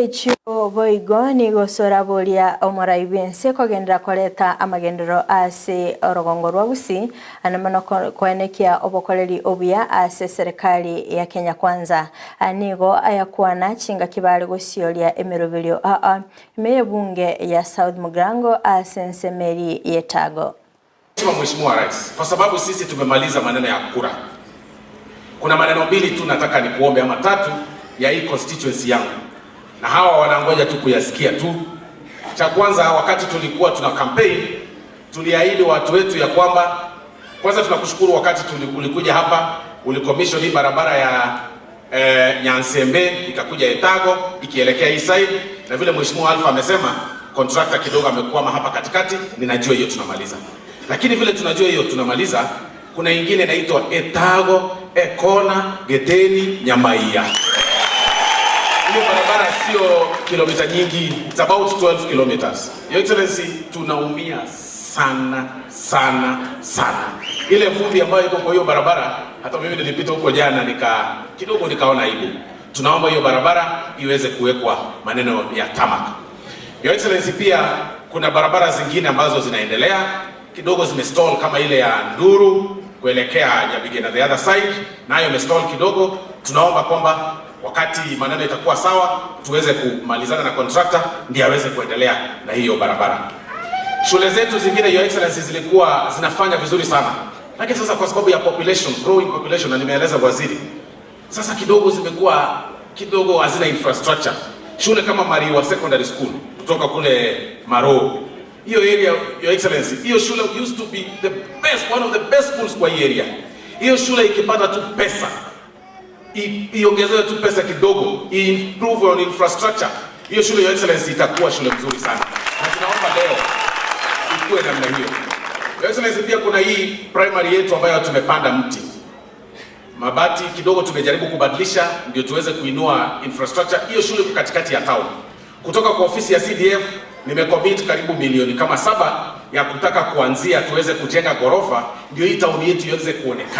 ekyo boigo ni gosora bolia omorai bense kogendera koleta amagendero ase orogongo rwa Busi anamano kwenekia obokoleri obuya ase serikali ya Kenya Kwanza anigo ayakwana chinga kibali gosiolia emerobilio meye bunge ya South Mugirango ase Nsemeri Yetago. Mheshimiwa Rais, kwa sababu sisi tumemaliza maneno ya kura, kuna maneno mbili tu nataka nikuombe ama tatu ya hii constituency yangu, na hawa wanangoja tu kuyasikia tu. Cha kwanza, wakati tulikuwa tuna campaign tuliahidi watu wetu ya kwamba, kwanza tunakushukuru wakati ulikuja hapa ulicommission hii barabara ya Nyansembe ikakuja Etago ikielekea hii side, na vile Mheshimiwa Alpha amesema contractor kidogo amekwama hapa katikati. Ninajua hiyo tunamaliza, lakini vile tunajua hiyo tunamaliza, kuna ingine inaitwa Etago Ekona Geteni Nyamaia. Hiyo barabara sio kilomita nyingi, it's about 12 kilometers. Your Excellency, tunaumia sana sana sana. Ile vumbi ambayo iko kwa hiyo barabara, hata mimi nilipita huko jana kidogo nikaona aibu. Tunaomba hiyo barabara iweze kuwekwa maneno ya tarmac. Your Excellency, pia kuna barabara zingine ambazo zinaendelea kidogo zimestall, kama ile ya Nduru kuelekea Nyabigena the other side, nayo imestall kidogo. Tunaomba kwamba wakati maneno itakuwa sawa tuweze kumalizana na contractor ndiye aweze kuendelea na hiyo barabara. Shule zetu zingine, Your Excellency, zilikuwa zinafanya vizuri sana, lakini sasa kwa sababu ya population, growing population, na nimeeleza waziri, sasa kidogo zimekuwa kidogo hazina infrastructure. Shule kama Mariwa Secondary School kutoka kule Maro, hiyo area, Your Excellency, hiyo shule used to be the best, one of the best schools kwa hii area. Hiyo shule ikipata tu pesa, iongezewe tu pesa kidogo, improve on infrastructure, hiyo shule, Your Excellency, itakuwa shule nzuri sana. Na tunaomba leo ikuwe namna hiyo. Your Excellency, pia kuna hii primary yetu ambayo tumepanda mti. Mabati kidogo tumejaribu kubadilisha ndio tuweze kuinua infrastructure. Hiyo shule katikati ya town. Kutoka kwa ofisi ya CDF nimecommit karibu milioni kama 7 ya kutaka kuanzia tuweze kujenga gorofa ndio hii town yetu iweze kuonekana.